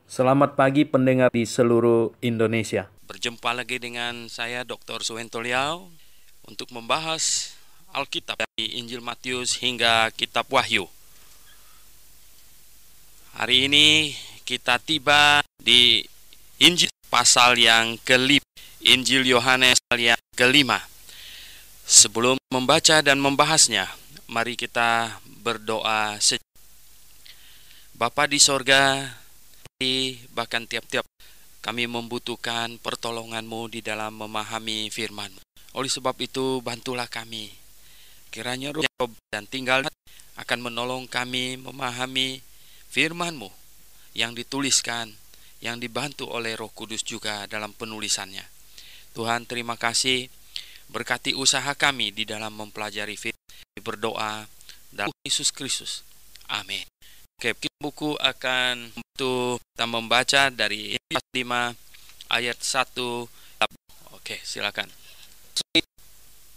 Selamat pagi pendengar di seluruh Indonesia. Berjumpa lagi dengan saya Dr. Suwento Liao untuk membahas Alkitab dari Injil Matius hingga Kitab Wahyu. Hari ini kita tiba di Injil pasal yang kelima, Injil Yohanes pasal yang kelima. Sebelum membaca dan membahasnya, mari kita berdoa. Bapa di sorga, bahkan tiap-tiap kami membutuhkan pertolongan-Mu di dalam memahami firman-Mu. Oleh sebab itu, bantulah kami. Kiranya Roh dan tinggal akan menolong kami memahami firman-Mu yang dituliskan, yang dibantu oleh Roh Kudus juga dalam penulisannya. Tuhan, terima kasih. Berkati usaha kami di dalam mempelajari firman. Berdoa dalam Yesus Kristus. Amin. Oke, buku akan kita membaca dari Injil 5 ayat 1. Oke, silakan.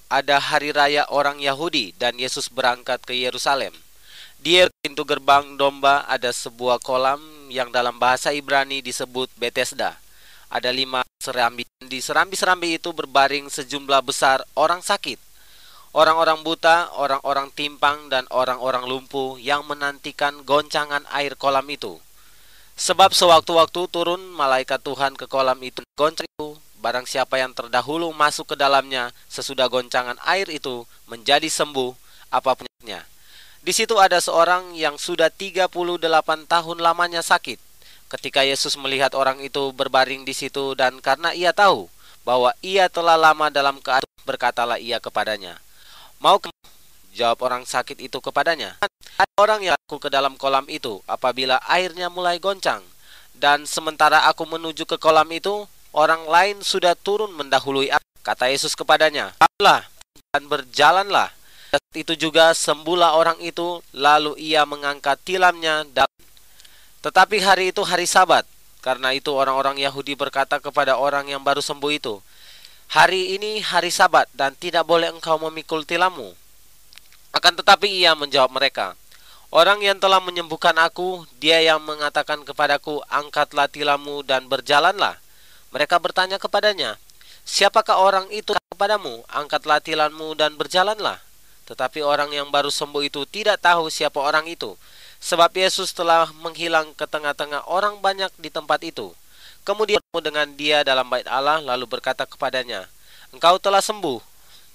Ada hari raya orang Yahudi dan Yesus berangkat ke Yerusalem. Di pintu gerbang domba ada sebuah kolam yang dalam bahasa Ibrani disebut Betesda. Ada 5 serambi. Di serambi-serambi itu berbaring sejumlah besar orang sakit, orang-orang buta, orang-orang timpang, dan orang-orang lumpuh yang menantikan goncangan air kolam itu. Sebab sewaktu-waktu turun malaikat Tuhan ke kolam itu, goncang itu, barang siapa yang terdahulu masuk ke dalamnya sesudah goncangan air itu menjadi sembuh apapunnya. Di situ ada seorang yang sudah 38 tahun lamanya sakit. Ketika Yesus melihat orang itu berbaring di situ dan karena ia tahu bahwa ia telah lama dalam keadaan, berkatalah ia kepadanya, "Mau ke?" Jawab orang sakit itu kepadanya, "Ada orang yang aku ke dalam kolam itu apabila airnya mulai goncang, dan sementara aku menuju ke kolam itu, orang lain sudah turun mendahului aku." Kata Yesus kepadanya, "Bangunlah dan berjalanlah." Itu juga sembuhlah orang itu, lalu ia mengangkat tilamnya. Tetapi hari itu hari Sabat. Karena itu orang-orang Yahudi berkata kepada orang yang baru sembuh itu, "Hari ini hari Sabat dan tidak boleh engkau memikul tilammu." Akan tetapi ia menjawab mereka, "Orang yang telah menyembuhkan aku, dia yang mengatakan kepadaku, angkatlah tilammu dan berjalanlah." Mereka bertanya kepadanya, "Siapakah orang itu kepadamu, angkatlah tilammu dan berjalanlah?" Tetapi orang yang baru sembuh itu tidak tahu siapa orang itu, sebab Yesus telah menghilang ke tengah-tengah orang banyak di tempat itu. Kemudian dengan dia dalam bait Allah, lalu berkata kepadanya, "Engkau telah sembuh,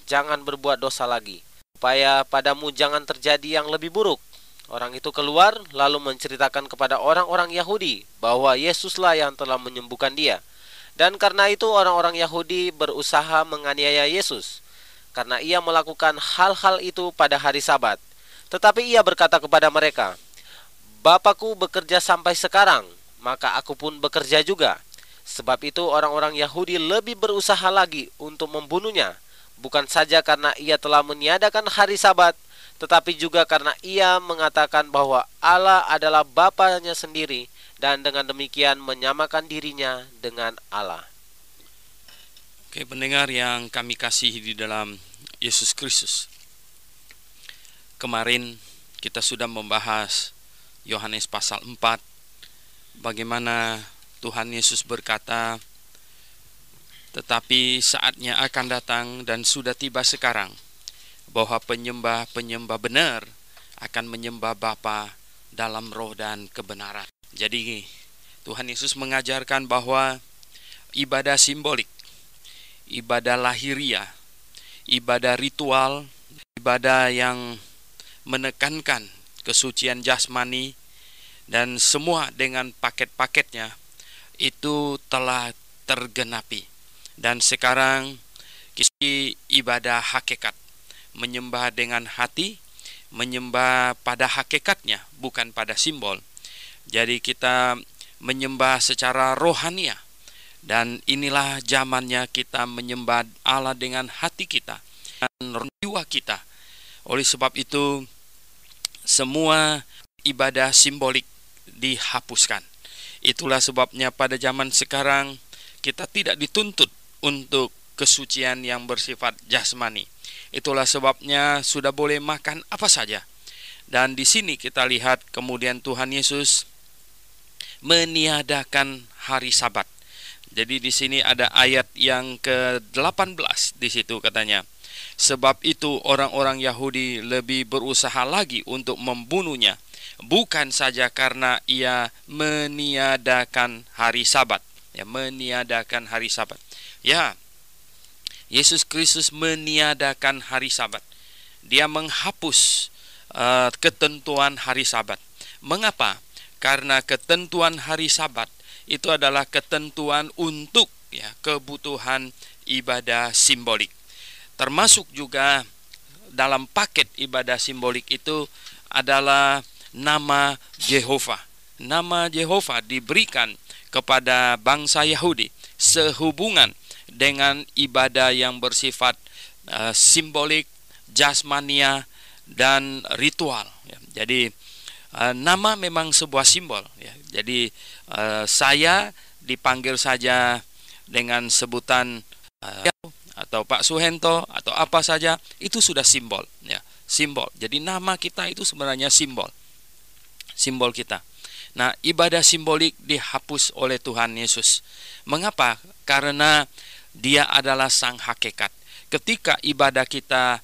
jangan berbuat dosa lagi, supaya padamu jangan terjadi yang lebih buruk." Orang itu keluar lalu menceritakan kepada orang-orang Yahudi bahwa Yesuslah yang telah menyembuhkan dia. Dan karena itu orang-orang Yahudi berusaha menganiaya Yesus, karena ia melakukan hal-hal itu pada hari Sabat. Tetapi ia berkata kepada mereka, "Bapakku bekerja sampai sekarang, maka aku pun bekerja juga." Sebab itu orang-orang Yahudi lebih berusaha lagi untuk membunuhnya, bukan saja karena ia telah meniadakan hari Sabat, tetapi juga karena ia mengatakan bahwa Allah adalah Bapanya sendiri, dan dengan demikian menyamakan dirinya dengan Allah. Oke, pendengar yang kami kasihi di dalam Yesus Kristus. Kemarin kita sudah membahas Yohanes pasal 4, bagaimana Tuhan Yesus berkata, "Tetapi saatnya akan datang dan sudah tiba sekarang, bahwa penyembah-penyembah benar akan menyembah Bapa dalam roh dan kebenaran." Jadi Tuhan Yesus mengajarkan bahwa ibadah simbolik, ibadah lahiriah, ibadah ritual, ibadah yang menekankan kesucian jasmani dan semua dengan paket-paketnya itu telah tergenapi. Dan sekarang ibadah hakikat, menyembah dengan hati, menyembah pada hakikatnya, bukan pada simbol. Jadi kita menyembah secara rohania. Dan inilah zamannya kita menyembah Allah dengan hati kita dan jiwa kita. Oleh sebab itu, semua ibadah simbolik dihapuskan. Itulah sebabnya pada zaman sekarang kita tidak dituntut untuk kesucian yang bersifat jasmani. Itulah sebabnya sudah boleh makan apa saja. Dan di sini kita lihat kemudian Tuhan Yesus meniadakan hari Sabat. Jadi di sini ada ayat yang ke-18 di situ katanya. Sebab itu orang-orang Yahudi lebih berusaha lagi untuk membunuhnya, bukan saja karena ia meniadakan hari Sabat. Ya, meniadakan hari Sabat. Ya, Yesus Kristus meniadakan hari Sabat. Dia menghapus ketentuan hari Sabat. Mengapa? Karena ketentuan hari Sabat itu adalah ketentuan untuk kebutuhan ibadah simbolik. Termasuk juga dalam paket ibadah simbolik itu adalah nama Jehovah. Nama Jehovah diberikan kepada bangsa Yahudi sehubungan dengan ibadah yang bersifat simbolik, jasmania, dan ritual. Jadi nama memang sebuah simbol. Jadi saya dipanggil saja dengan sebutan atau Pak Suhento atau apa saja, itu sudah simbol. Simbol. Jadi nama kita itu sebenarnya simbol. Simbol kita. Nah, ibadah simbolik dihapus oleh Tuhan Yesus. Mengapa? Karena Dia adalah sang hakikat. Ketika ibadah kita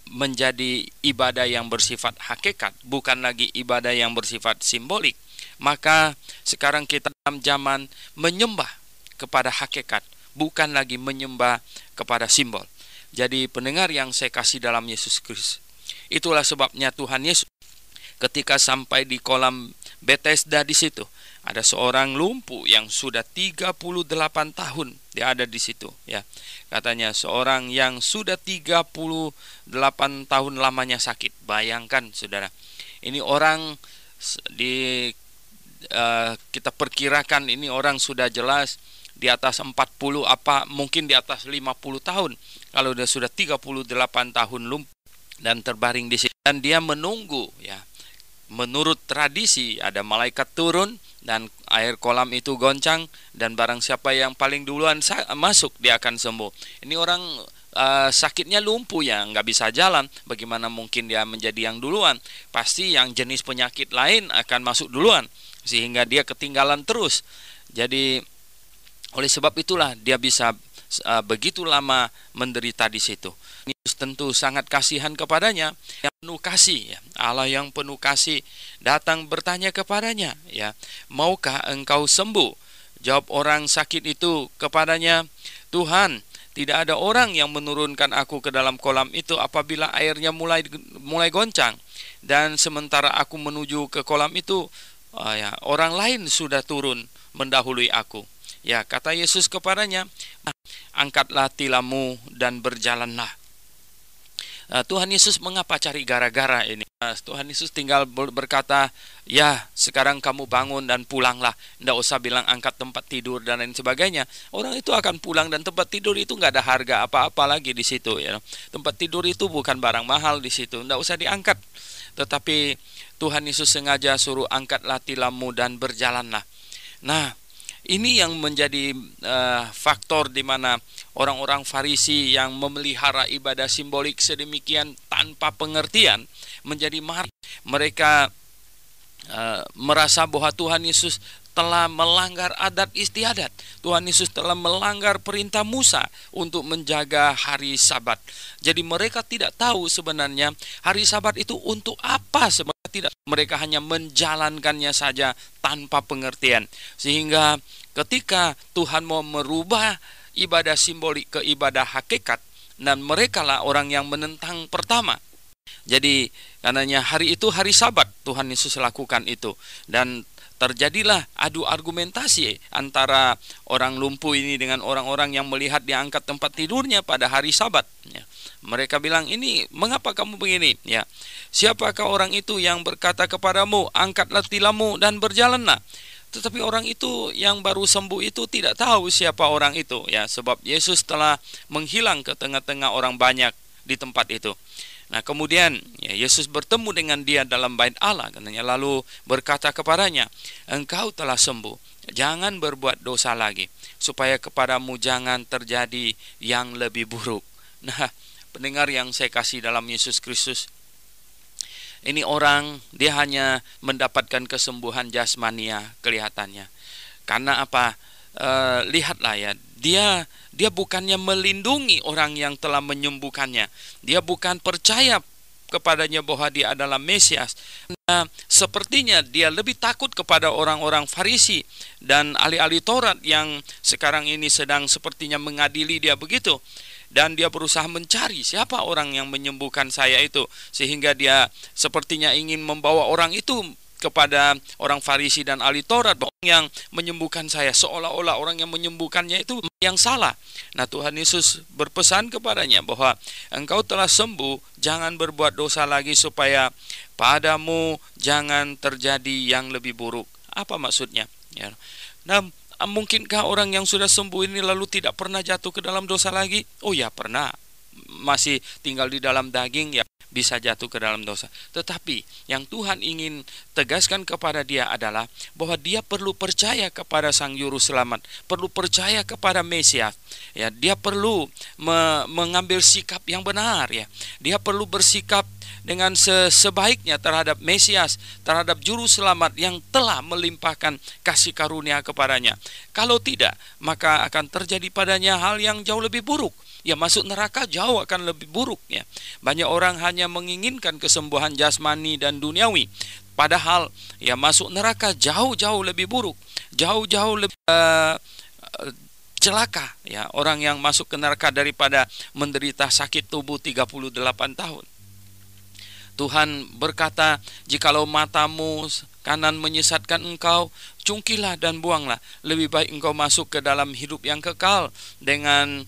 menjadi ibadah yang bersifat hakikat, bukan lagi ibadah yang bersifat simbolik, maka sekarang kita dalam zaman menyembah kepada hakikat, bukan lagi menyembah kepada simbol. Jadi pendengar yang saya kasih dalam Yesus Kristus, itulah sebabnya Tuhan Yesus ketika sampai di kolam Bethesda di situ, ada seorang lumpuh yang sudah 38 tahun dia ada di situ, Katanya seorang yang sudah 38 tahun lamanya sakit. Bayangkan Saudara. Ini orang kita perkirakan ini orang sudah jelas di atas 40, mungkin di atas 50 tahun. Kalau dia sudah 38 tahun lumpuh dan terbaring di situ, dan dia menunggu, menurut tradisi ada malaikat turun dan air kolam itu goncang, dan barang siapa yang paling duluan masuk dia akan sembuh. Ini orang sakitnya lumpuh, nggak bisa jalan. Bagaimana mungkin dia menjadi yang duluan? Pasti yang jenis penyakit lain akan masuk duluan, sehingga dia ketinggalan terus. Jadi oleh sebab itulah dia bisa begitu lama menderita di situ. Yesus tentu sangat kasihan kepadanya, yang penuh kasih, Allah yang penuh kasih datang bertanya kepadanya, maukah engkau sembuh? Jawab orang sakit itu kepadanya, Tuhan, tidak ada orang yang menurunkan aku ke dalam kolam itu apabila airnya mulai goncang, dan sementara aku menuju ke kolam itu, orang lain sudah turun mendahului aku. Kata Yesus kepadanya, angkatlah tilammu dan berjalanlah. Tuhan Yesus mengapa cari gara-gara ini? Tuhan Yesus tinggal berkata, sekarang kamu bangun dan pulanglah. Tidak usah bilang angkat tempat tidur dan lain sebagainya. Orang itu akan pulang, dan tempat tidur itu nggak ada harga apa-apa lagi di situ. Tempat tidur itu bukan barang mahal di situ. Tidak usah diangkat. Tetapi Tuhan Yesus sengaja suruh angkatlah tilammu dan berjalanlah. Nah, ini yang menjadi faktor di mana orang-orang Farisi yang memelihara ibadah simbolik sedemikian tanpa pengertian menjadi marah. Mereka merasa bahwa Tuhan Yesus telah melanggar adat istiadat. Tuhan Yesus telah melanggar perintah Musa untuk menjaga hari Sabat. Jadi mereka tidak tahu sebenarnya hari Sabat itu untuk apa sebenarnya. Tidak, mereka hanya menjalankannya saja tanpa pengertian. Sehingga ketika Tuhan mau merubah ibadah simbolik ke ibadah hakikat, dan mereka lah orang yang menentang pertama. Jadi karenanya hari itu hari Sabat, Tuhan Yesus lakukan itu, dan terjadilah adu argumentasi antara orang lumpuh ini dengan orang-orang yang melihat diangkat tempat tidurnya pada hari Sabat. Mereka bilang, ini mengapa kamu begini? Siapakah orang itu yang berkata kepadamu, angkatlah tilammu dan berjalanlah? Tetapi orang itu yang baru sembuh itu tidak tahu siapa orang itu, sebab Yesus telah menghilang ke tengah-tengah orang banyak di tempat itu. Nah, kemudian Yesus bertemu dengan dia dalam bait Allah, katanya, lalu berkata kepadanya, engkau telah sembuh, jangan berbuat dosa lagi, supaya kepadamu jangan terjadi yang lebih buruk. Nah, pendengar yang saya kasih dalam Yesus Kristus, Ini orang dia hanya mendapatkan kesembuhan jasmania kelihatannya. Karena apa? Lihatlah ya, dia bukannya melindungi orang yang telah menyembuhkannya. Dia bukan percaya kepadanya bahwa dia adalah Mesias. Nah, sepertinya dia lebih takut kepada orang-orang Farisi dan ahli-ahli Taurat yang sekarang ini sedang sepertinya mengadili dia begitu. Dan dia berusaha mencari siapa orang yang menyembuhkan saya itu, sehingga dia sepertinya ingin membawa orang itu kepada orang Farisi dan ahli Taurat, yang menyembuhkan saya, seolah-olah orang yang menyembuhkannya itu yang salah. Nah, Tuhan Yesus berpesan kepadanya bahwa engkau telah sembuh, jangan berbuat dosa lagi supaya padamu jangan terjadi yang lebih buruk. Apa maksudnya? Ya. Nah, mungkinkah orang yang sudah sembuh ini lalu tidak pernah jatuh ke dalam dosa lagi? Oh ya, pernah. Masih tinggal di dalam daging, ya bisa jatuh ke dalam dosa. Tetapi yang Tuhan ingin tegaskan kepada dia adalah bahwa dia perlu percaya kepada Sang Juru Selamat, perlu percaya kepada Mesias. Ya, dia perlu mengambil sikap yang benar, ya. Dia perlu bersikap dengan sebaiknya terhadap Mesias, terhadap Juru Selamat yang telah melimpahkan kasih karunia kepadanya. Kalau tidak, maka akan terjadi padanya hal yang jauh lebih buruk. Ya, masuk neraka jauh akan lebih buruk, ya. Banyak orang hanya menginginkan kesembuhan jasmani dan duniawi, padahal ya masuk neraka jauh-jauh lebih buruk, jauh-jauh lebih celaka, ya, orang yang masuk ke neraka daripada menderita sakit tubuh 38 tahun. Tuhan berkata, jikalau matamu kanan menyesatkan engkau, cungkilah dan buanglah. Lebih baik engkau masuk ke dalam hidup yang kekal dengan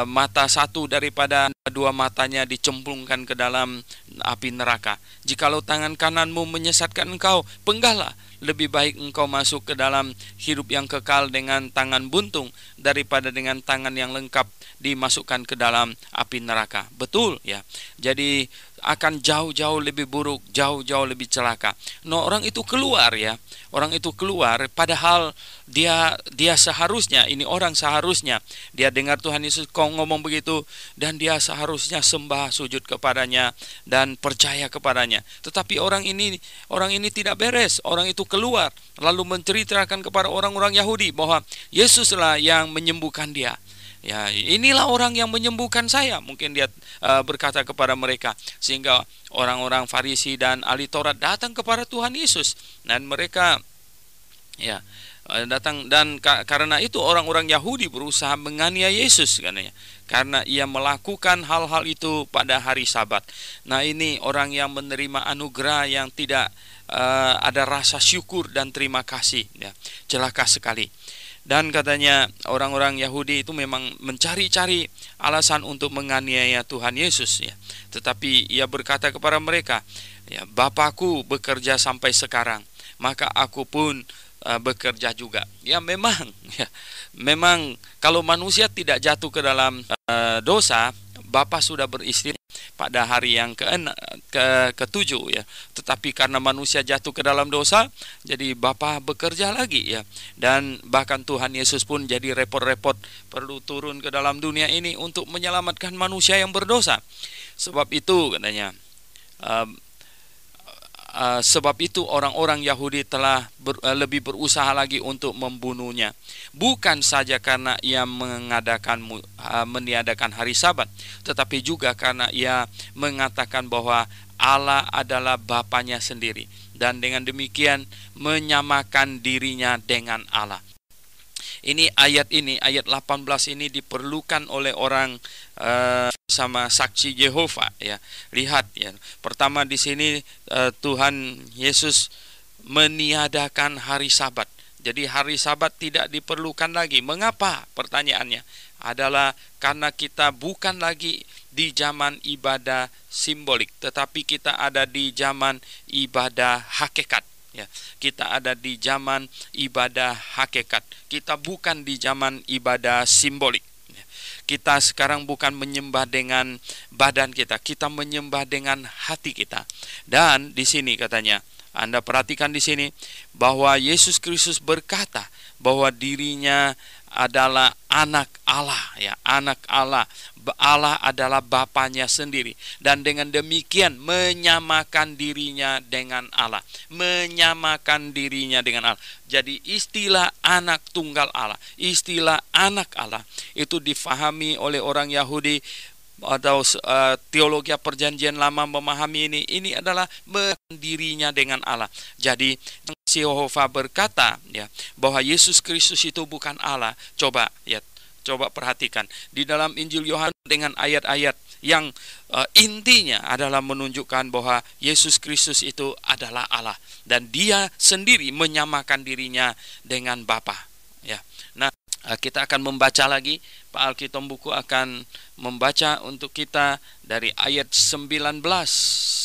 mata satu daripada dua matanya dicemplungkan ke dalam api neraka. Jikalau tangan kananmu menyesatkan engkau, penggahlah. Lebih baik engkau masuk ke dalam hidup yang kekal dengan tangan buntung daripada dengan tangan yang lengkap dimasukkan ke dalam api neraka. Betul, ya. Jadi akan jauh-jauh lebih buruk, jauh-jauh lebih celaka. No, orang itu keluar, ya. Orang itu keluar padahal dia seharusnya, ini orang seharusnya dia dengar Tuhan Yesus ngomong begitu, dan dia seharusnya sembah, sujud kepadanya dan percaya kepadanya. Tetapi orang ini tidak beres. Orang itu keluar lalu menceritakan kepada orang-orang Yahudi bahwa Yesuslah yang menyembuhkan dia. Ya, inilah orang yang menyembuhkan saya, mungkin dia berkata kepada mereka, sehingga orang-orang Farisi dan ahli Taurat datang kepada Tuhan Yesus, dan mereka ya datang, dan karena itu orang-orang Yahudi berusaha menganiaya Yesus karena ia melakukan hal-hal itu pada hari Sabat. Nah, ini orang yang menerima anugerah yang tidak ada rasa syukur dan terima kasih, ya. Celaka sekali. Dan katanya orang-orang Yahudi itu memang mencari-cari alasan untuk menganiaya Tuhan Yesus, ya. Tetapi ia berkata kepada mereka, ya, Bapakku bekerja sampai sekarang, maka aku pun bekerja juga. Ya, memang kalau manusia tidak jatuh ke dalam dosa, Bapa sudah beristirahat pada hari yang ketujuh, ya. Tetapi karena manusia jatuh ke dalam dosa, jadi Bapa bekerja lagi, ya. Dan bahkan Tuhan Yesus pun jadi repot-repot perlu turun ke dalam dunia ini untuk menyelamatkan manusia yang berdosa. Sebab itu katanya, sebab itu orang-orang Yahudi telah lebih berusaha lagi untuk membunuhnya. Bukan saja karena ia meniadakan hari Sabat, tetapi juga karena ia mengatakan bahwa Allah adalah Bapanya sendiri, dan dengan demikian menyamakan dirinya dengan Allah. Ayat 18 ini diperlukan oleh orang sama saksi Yehova, ya. Lihat, ya. Pertama di sini Tuhan Yesus meniadakan hari Sabat. Jadi hari Sabat tidak diperlukan lagi. Mengapa? Pertanyaannya adalah karena kita bukan lagi di zaman ibadah simbolik, tetapi kita ada di zaman ibadah hakikat. Ya, kita ada di zaman ibadah hakikat. Kita bukan di zaman ibadah simbolik. Kita sekarang bukan menyembah dengan badan kita, kita menyembah dengan hati kita. Dan di sini katanya, Anda perhatikan di sini bahwa Yesus Kristus berkata bahwa dirinya adalah anak Allah, ya, anak Allah. Allah adalah Bapanya sendiri, dan dengan demikian menyamakan dirinya dengan Allah, menyamakan dirinya dengan Allah. Jadi istilah anak tunggal Allah, istilah anak Allah itu difahami oleh orang Yahudi atau teologi perjanjian lama memahami ini adalah dirinya dengan Allah. Jadi Yehova berkata, ya, bahwa Yesus Kristus itu bukan Allah. Coba perhatikan di dalam Injil Yohanes dengan ayat-ayat yang intinya adalah menunjukkan bahwa Yesus Kristus itu adalah Allah dan Dia sendiri menyamakan dirinya dengan Bapa. Ya. Nah, kita akan membaca lagi. Pak Alkitab Buku akan membaca untuk kita dari ayat 19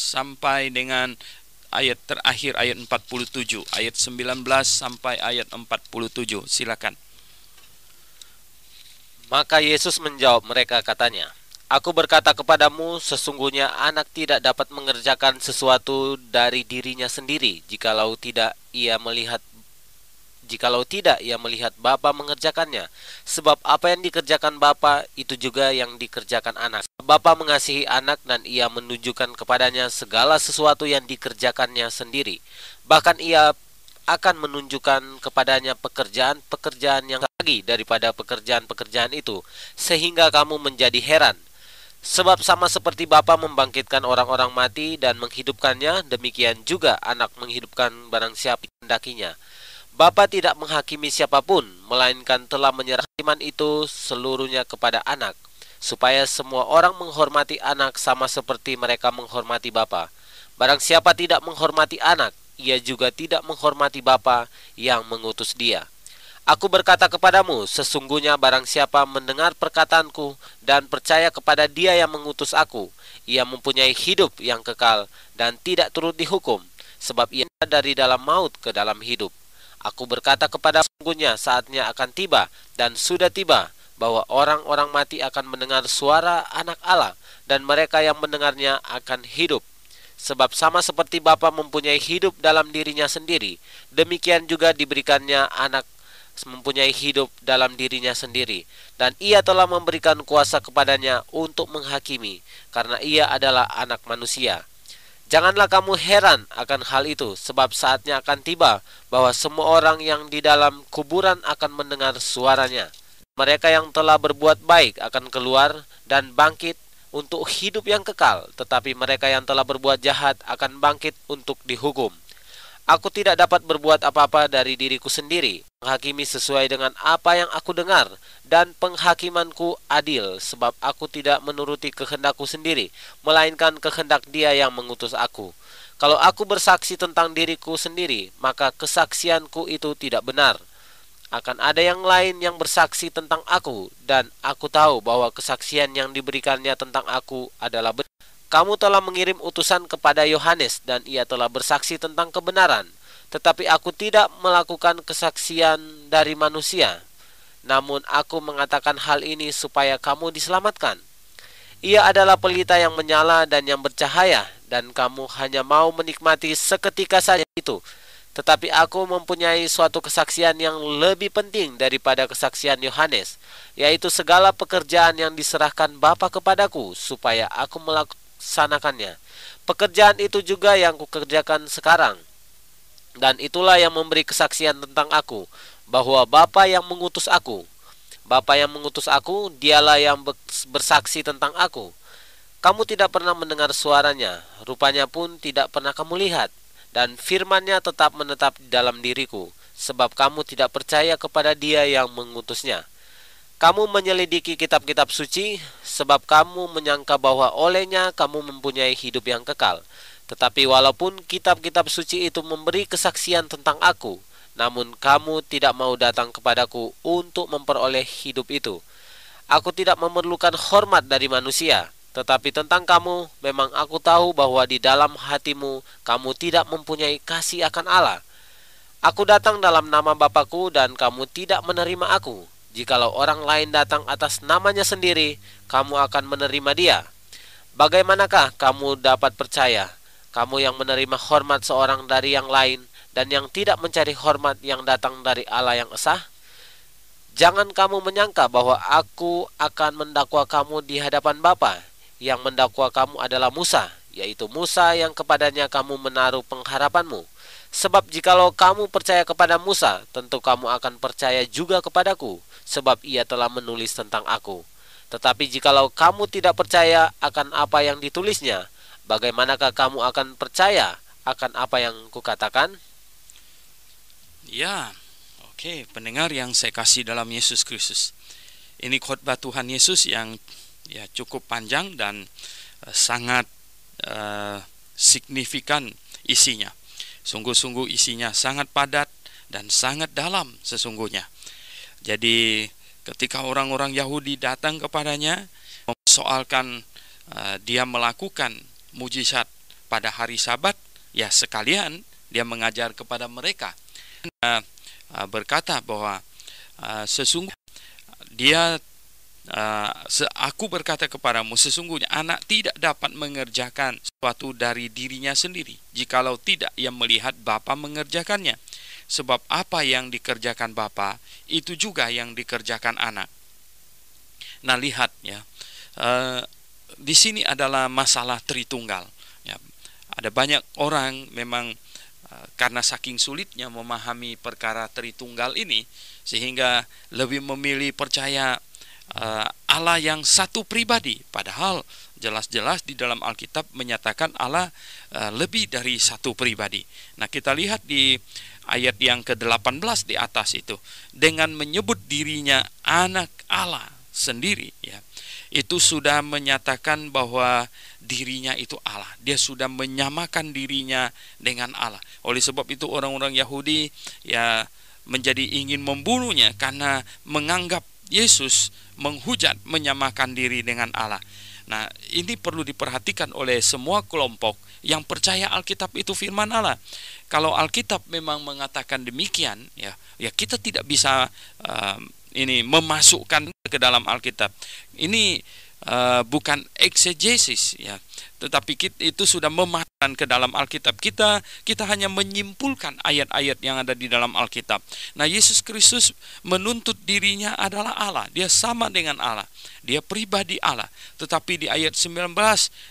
sampai dengan ayat terakhir, ayat 47. Ayat 19 sampai ayat 47. Silakan. Maka Yesus menjawab mereka, katanya, Aku berkata kepadamu, sesungguhnya anak tidak dapat mengerjakan sesuatu dari dirinya sendiri, jikalau tidak ia melihat Bapa mengerjakannya. Sebab apa yang dikerjakan Bapa, itu juga yang dikerjakan anak. Bapa mengasihi anak dan ia menunjukkan kepadanya segala sesuatu yang dikerjakannya sendiri. Bahkan ia akan menunjukkan kepadanya pekerjaan-pekerjaan yang lagi daripada pekerjaan-pekerjaan itu, sehingga kamu menjadi heran. Sebab sama seperti Bapa membangkitkan orang-orang mati dan menghidupkannya, demikian juga anak menghidupkan barang siapa hendakinya. Bapa tidak menghakimi siapapun, melainkan telah menyerahkan iman itu seluruhnya kepada anak, supaya semua orang menghormati anak sama seperti mereka menghormati Bapa. Barang siapa tidak menghormati anak, ia juga tidak menghormati Bapa yang mengutus dia. Aku berkata kepadamu, sesungguhnya barang siapa mendengar perkataanku dan percaya kepada Dia yang mengutus aku, ia mempunyai hidup yang kekal dan tidak turut dihukum, sebab ia dari dalam maut ke dalam hidup. Aku berkata kepada sesungguhnya saatnya akan tiba dan sudah tiba, bahwa orang-orang mati akan mendengar suara anak Allah, dan mereka yang mendengarnya akan hidup. Sebab sama seperti Bapa mempunyai hidup dalam dirinya sendiri, demikian juga diberikannya anak mempunyai hidup dalam dirinya sendiri, dan ia telah memberikan kuasa kepadanya untuk menghakimi, karena ia adalah anak manusia. Janganlah kamu heran akan hal itu, sebab saatnya akan tiba bahwa semua orang yang di dalam kuburan akan mendengar suaranya. Mereka yang telah berbuat baik akan keluar dan bangkit untuk hidup yang kekal, tetapi mereka yang telah berbuat jahat akan bangkit untuk dihukum. Aku tidak dapat berbuat apa-apa dari diriku sendiri, menghakimi sesuai dengan apa yang aku dengar, dan penghakimanku adil, sebab aku tidak menuruti kehendakku sendiri, melainkan kehendak Dia yang mengutus aku. Kalau aku bersaksi tentang diriku sendiri, maka kesaksianku itu tidak benar. Akan ada yang lain yang bersaksi tentang aku, dan aku tahu bahwa kesaksian yang diberikannya tentang aku adalah benar. Kamu telah mengirim utusan kepada Yohanes, dan ia telah bersaksi tentang kebenaran. Tetapi aku tidak melakukan kesaksian dari manusia. Namun aku mengatakan hal ini supaya kamu diselamatkan. Ia adalah pelita yang menyala dan yang bercahaya, dan kamu hanya mau menikmati seketika saja itu. Tetapi aku mempunyai suatu kesaksian yang lebih penting daripada kesaksian Yohanes, yaitu segala pekerjaan yang diserahkan Bapa kepadaku, supaya aku melaksanakannya. Pekerjaan itu juga yang kukerjakan sekarang, dan itulah yang memberi kesaksian tentang aku, bahwa Bapa yang mengutus aku. Bapa yang mengutus aku, Dialah yang bersaksi tentang aku. Kamu tidak pernah mendengar suaranya, rupanya pun tidak pernah kamu lihat, dan firman-Nya tetap menetap di dalam diriku, sebab kamu tidak percaya kepada Dia yang mengutusnya. Kamu menyelidiki kitab-kitab suci, sebab kamu menyangka bahwa olehnya kamu mempunyai hidup yang kekal. Tetapi walaupun kitab-kitab suci itu memberi kesaksian tentang aku, namun kamu tidak mau datang kepadaku untuk memperoleh hidup itu. Aku tidak memerlukan hormat dari manusia, tetapi tentang kamu, memang aku tahu bahwa di dalam hatimu kamu tidak mempunyai kasih akan Allah. Aku datang dalam nama Bapakku dan kamu tidak menerima aku. Jikalau orang lain datang atas namanya sendiri, kamu akan menerima dia. Bagaimanakah kamu dapat percaya, kamu yang menerima hormat seorang dari yang lain, dan yang tidak mencari hormat yang datang dari Allah yang esa? Jangan kamu menyangka bahwa aku akan mendakwa kamu di hadapan Bapa. Yang mendakwa kamu adalah Musa, yaitu Musa yang kepadanya kamu menaruh pengharapanmu. Sebab jikalau kamu percaya kepada Musa, tentu kamu akan percaya juga kepadaku, sebab ia telah menulis tentang aku. Tetapi jikalau kamu tidak percaya akan apa yang ditulisnya, bagaimanakah kamu akan percaya akan apa yang kukatakan? Ya, oke, pendengar yang saya kasih dalam Yesus Kristus. Ini khotbah Tuhan Yesus yang cukup panjang dan sangat signifikan isinya. Sungguh-sungguh isinya sangat padat dan sangat dalam sesungguhnya. Jadi ketika orang-orang Yahudi datang kepadanya mempersoalkan dia melakukan mujizat pada hari Sabat, ya sekalian dia mengajar kepada mereka. Berkata bahwa sesungguhnya aku berkata kepadamu, sesungguhnya anak tidak dapat mengerjakan sesuatu dari dirinya sendiri, jikalau tidak ia melihat Bapa mengerjakannya. Sebab apa yang dikerjakan Bapa, itu juga yang dikerjakan anak. Nah, lihat ya, di sini adalah masalah Tritunggal. Ya, ada banyak orang memang karena saking sulitnya memahami perkara Tritunggal ini, sehingga lebih memilih percaya Allah yang satu pribadi, padahal jelas-jelas di dalam Alkitab menyatakan Allah lebih dari satu pribadi. Nah, kita lihat di ayat yang ke-18 di atas itu, dengan menyebut dirinya anak Allah sendiri, ya, itu sudah menyatakan bahwa dirinya itu Allah. Dia sudah menyamakan dirinya dengan Allah. Oleh sebab itu orang-orang Yahudi ya menjadi ingin membunuhnya karena menganggap Yesus menghujat, menyamakan diri dengan Allah. Nah, ini perlu diperhatikan oleh semua kelompok yang percaya Alkitab itu firman Allah. Kalau Alkitab memang mengatakan demikian, ya kita tidak bisa memasukkan ke dalam Alkitab. Ini bukan eksegesis, ya, tetapi itu sudah memasukkan ke dalam Alkitab. Kita hanya menyimpulkan ayat-ayat yang ada di dalam Alkitab. Nah, Yesus Kristus menuntut dirinya adalah Allah. Dia sama dengan Allah. Dia pribadi Allah. Tetapi di ayat 19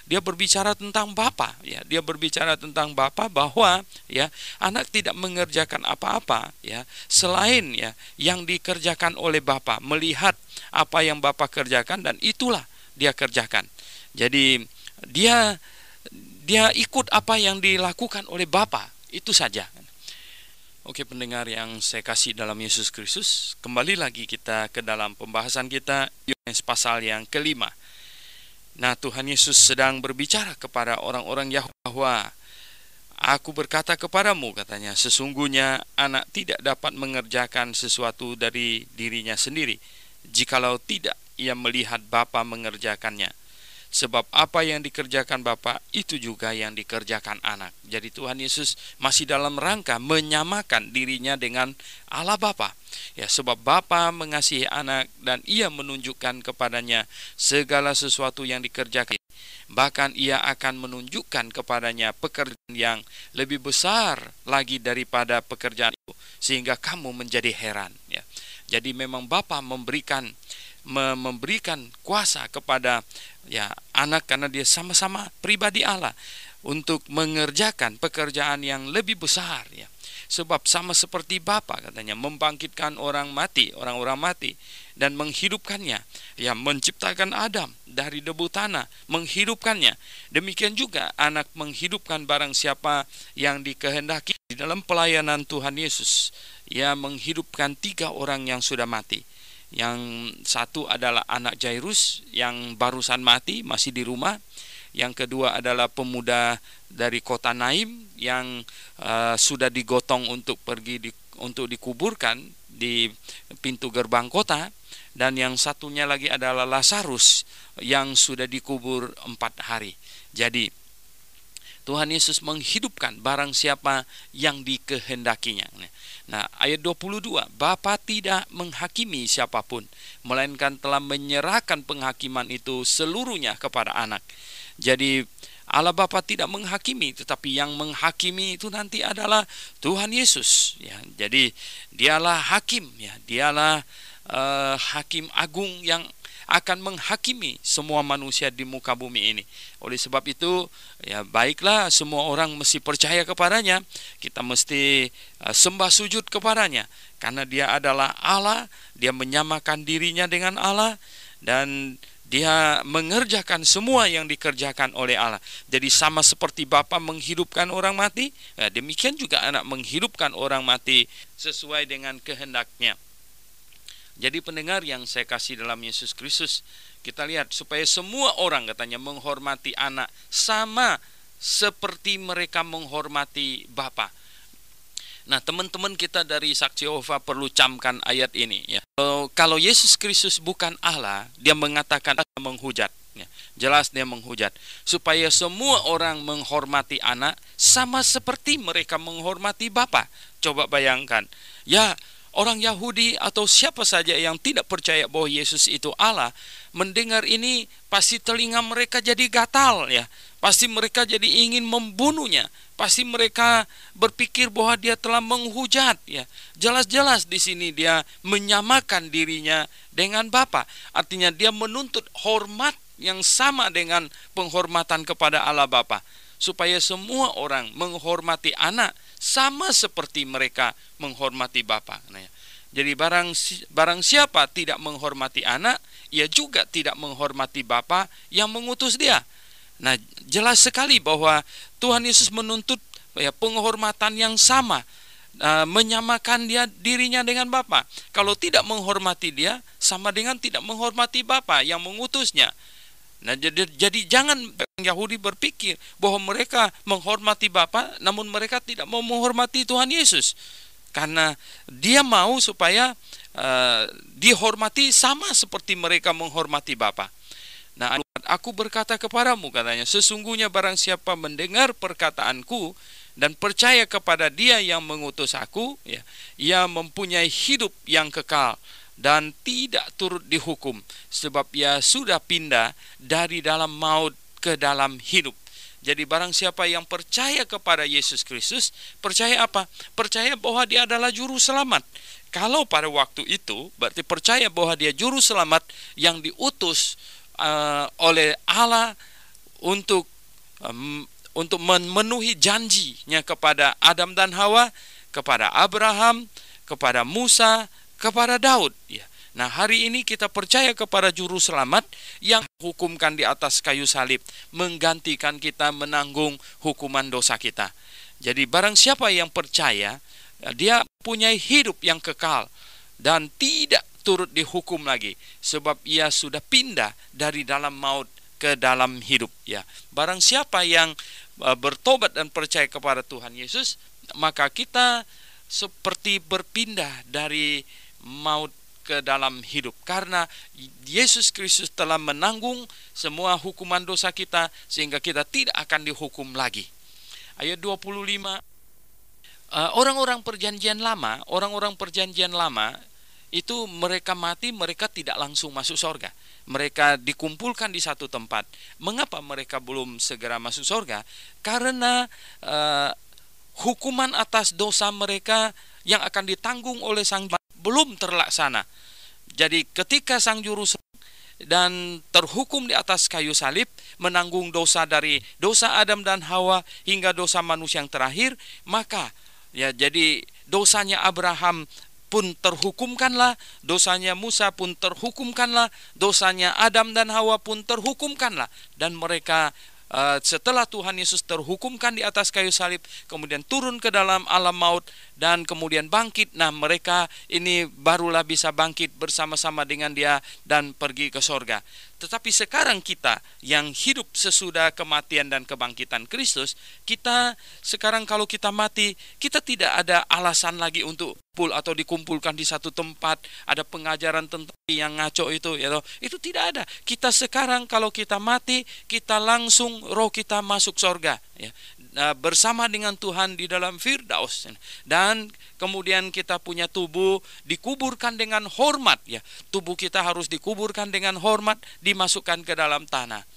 dia berbicara tentang Bapa, ya. Dia berbicara tentang Bapa bahwa ya anak tidak mengerjakan apa-apa ya selain ya yang dikerjakan oleh Bapa, melihat apa yang Bapa kerjakan dan itulah dia kerjakan. Jadi dia ikut apa yang dilakukan oleh Bapa, itu saja. Oke, pendengar yang saya kasih dalam Yesus Kristus, kembali lagi kita ke dalam pembahasan kita Yohanes pasal yang ke-5. Nah, Tuhan Yesus sedang berbicara kepada orang-orang Yahudi bahwa aku berkata kepadamu, katanya, sesungguhnya anak tidak dapat mengerjakan sesuatu dari dirinya sendiri, jikalau tidak ia melihat Bapa mengerjakannya. Sebab apa yang dikerjakan Bapa, itu juga yang dikerjakan anak. Jadi Tuhan Yesus masih dalam rangka menyamakan dirinya dengan Allah Bapa. Ya, sebab Bapa mengasihi anak dan ia menunjukkan kepadanya segala sesuatu yang dikerjakan. Bahkan ia akan menunjukkan kepadanya pekerjaan yang lebih besar lagi daripada pekerjaan itu, sehingga kamu menjadi heran. Ya. Jadi memang Bapa memberikan kuasa kepada ya anak karena dia sama-sama pribadi Allah untuk mengerjakan pekerjaan yang lebih besar, ya. Sebab sama seperti Bapa, katanya, membangkitkan orang orang mati dan menghidupkannya, ya, menciptakan Adam dari debu tanah, menghidupkannya. Demikian juga anak menghidupkan barang siapa yang dikehendaki. Di dalam pelayanan Tuhan Yesus, ia menghidupkan 3 orang yang sudah mati. Yang satu adalah anak Jairus yang barusan mati, masih di rumah. Yang kedua adalah pemuda dari kota Naim yang sudah digotong untuk pergi untuk dikuburkan di pintu gerbang kota. Dan yang satunya lagi adalah Lazarus yang sudah dikubur 4 hari. Jadi Tuhan Yesus menghidupkan barang siapa yang dikehendakinya. Nah, ayat 22, Bapa tidak menghakimi siapapun, melainkan telah menyerahkan penghakiman itu seluruhnya kepada anak. Jadi Allah Bapa tidak menghakimi, tetapi yang menghakimi itu nanti adalah Tuhan Yesus, ya. Jadi dialah hakim, ya. Dialah hakim agung yang akan menghakimi semua manusia di muka bumi ini. Oleh sebab itu, ya baiklah, semua orang mesti percaya kepadanya. Kita mesti sembah sujud kepadanya, karena dia adalah Allah. Dia menyamakan dirinya dengan Allah, dan dia mengerjakan semua yang dikerjakan oleh Allah. Jadi sama seperti Bapa menghidupkan orang mati, ya, demikian juga Anak menghidupkan orang mati sesuai dengan kehendaknya. Jadi pendengar yang saya kasih dalam Yesus Kristus, kita lihat supaya semua orang katanya menghormati Anak sama seperti mereka menghormati Bapa. Nah, teman-teman kita dari Saksi Yehova perlu camkan ayat ini ya. Kalau Yesus Kristus bukan Allah, dia mengatakan menghujat ya. Jelas dia menghujat supaya semua orang menghormati Anak sama seperti mereka menghormati Bapa. Coba bayangkan. Ya, orang Yahudi atau siapa saja yang tidak percaya bahwa Yesus itu Allah, mendengar ini pasti telinga mereka jadi gatal ya. Pasti mereka jadi ingin membunuhnya. Pasti mereka berpikir bahwa dia telah menghujat ya. Jelas-jelas di sini dia menyamakan dirinya dengan Bapa. Artinya dia menuntut hormat yang sama dengan penghormatan kepada Allah Bapa, supaya semua orang menghormati Anak sama seperti mereka menghormati Bapa. Nah, jadi barang siapa tidak menghormati Anak, ia juga tidak menghormati Bapa yang mengutus dia. Nah, jelas sekali bahwa Tuhan Yesus menuntut ya penghormatan yang sama, menyamakan dirinya dengan Bapa. Kalau tidak menghormati dia, sama dengan tidak menghormati Bapa yang mengutusnya. Nah, jadi jangan Yahudi berpikir bahwa mereka menghormati Bapa, namun mereka tidak mau menghormati Tuhan Yesus, karena dia mau supaya dihormati sama seperti mereka menghormati Bapa. Nah, aku berkata kepadamu, katanya, sesungguhnya barang siapa mendengar perkataanku dan percaya kepada Dia yang mengutus aku, ya, ia mempunyai hidup yang kekal dan tidak turut dihukum, sebab ia sudah pindah dari dalam maut ke dalam hidup. Jadi barang siapa yang percaya kepada Yesus Kristus, percaya apa? Percaya bahwa Dia adalah juru selamat. Kalau pada waktu itu, berarti percaya bahwa Dia juru selamat yang diutus oleh Allah untuk memenuhi janjinya kepada Adam dan Hawa, kepada Abraham, kepada Musa, kepada Daud ya. Nah, hari ini kita percaya kepada juru selamat yang hukumkan di atas kayu salib, menggantikan kita menanggung hukuman dosa kita. Jadi barang siapa yang percaya, dia punya hidup yang kekal dan tidak turut dihukum lagi, sebab ia sudah pindah dari dalam maut ke dalam hidup ya. Barang siapa yang bertobat dan percaya kepada Tuhan Yesus, maka kita seperti berpindah dari maut ke dalam hidup, karena Yesus Kristus telah menanggung semua hukuman dosa kita, sehingga kita tidak akan dihukum lagi. Ayat 25, orang-orang perjanjian lama itu mereka mati, mereka tidak langsung masuk surga. Mereka dikumpulkan di satu tempat. Mengapa mereka belum segera masuk surga? Karena hukuman atas dosa mereka yang akan ditanggung oleh Sang belum terlaksana. Jadi ketika Sang Juru dan terhukum di atas kayu salib, menanggung dosa dari dosa Adam dan Hawa hingga dosa manusia yang terakhir, maka ya jadi dosanya Abraham pun terhukumkanlah, dosanya Musa pun terhukumkanlah, dosanya Adam dan Hawa pun terhukumkanlah, dan mereka setelah Tuhan Yesus terhukumkan di atas kayu salib, kemudian turun ke dalam alam maut dan kemudian bangkit. Nah, mereka ini barulah bisa bangkit bersama-sama dengan Dia dan pergi ke sorga. Tetapi sekarang kita yang hidup sesudah kematian dan kebangkitan Kristus, kita sekarang kalau kita mati, kita tidak ada alasan lagi untuk kumpul atau dikumpulkan di satu tempat, ada pengajaran tentang yang ngaco itu, ya, itu tidak ada. Kita sekarang kalau kita mati, kita langsung roh kita masuk sorga, ya, bersama dengan Tuhan di dalam Firdaus, dan kemudian kita punya tubuh dikuburkan dengan hormat, ya. Tubuh kita harus dikuburkan dengan hormat, dimasukkan ke dalam tanah.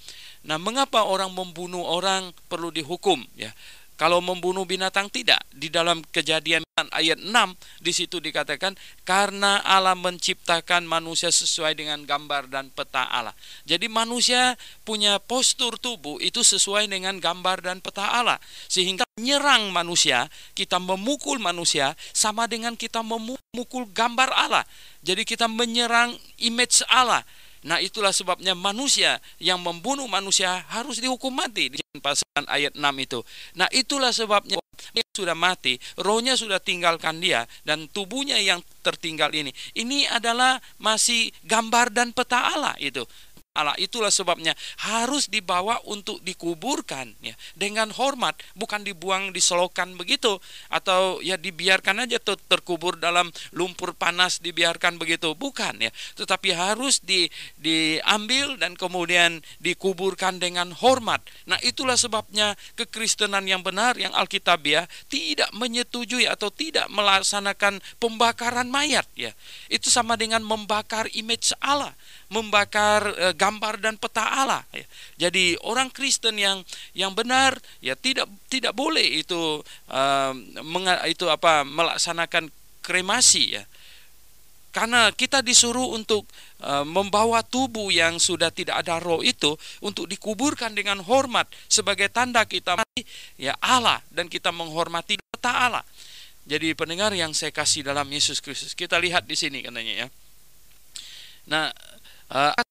Nah, mengapa orang membunuh orang perlu dihukum, ya? Kalau membunuh binatang tidak. Di dalam Kejadian ayat 6 di situ dikatakan karena Allah menciptakan manusia sesuai dengan gambar dan peta Allah. Jadi manusia punya postur tubuh itu sesuai dengan gambar dan peta Allah. Sehingga menyerang manusia, kita memukul manusia sama dengan kita memukul gambar Allah. Jadi kita menyerang image Allah. Nah, itulah sebabnya manusia yang membunuh manusia harus dihukum mati di pasal ayat 6 itu. Nah, itulah sebabnya dia sudah mati, rohnya sudah tinggalkan dia, dan tubuhnya yang tertinggal ini. Ini adalah masih gambar dan peta Allah itu. Allah, itulah sebabnya harus dibawa untuk dikuburkan ya, dengan hormat, bukan dibuang di selokan begitu, atau ya dibiarkan aja terkubur dalam lumpur panas dibiarkan begitu, bukan ya, tetapi harus diambil dan kemudian dikuburkan dengan hormat. Nah, itulah sebabnya kekristenan yang benar, yang alkitabiah, tidak menyetujui atau tidak melaksanakan pembakaran mayat ya. Itu sama dengan membakar image Allah, membakar gambar dan peta Allah ya. Jadi orang Kristen yang benar ya tidak boleh itu melaksanakan kremasi ya. Karena kita disuruh untuk membawa tubuh yang sudah tidak ada roh itu untuk dikuburkan dengan hormat sebagai tanda kita ya Allah dan kita menghormati peta Allah. Jadi pendengar yang saya kasih dalam Yesus Kristus, kita lihat di sini katanya ya. Nah,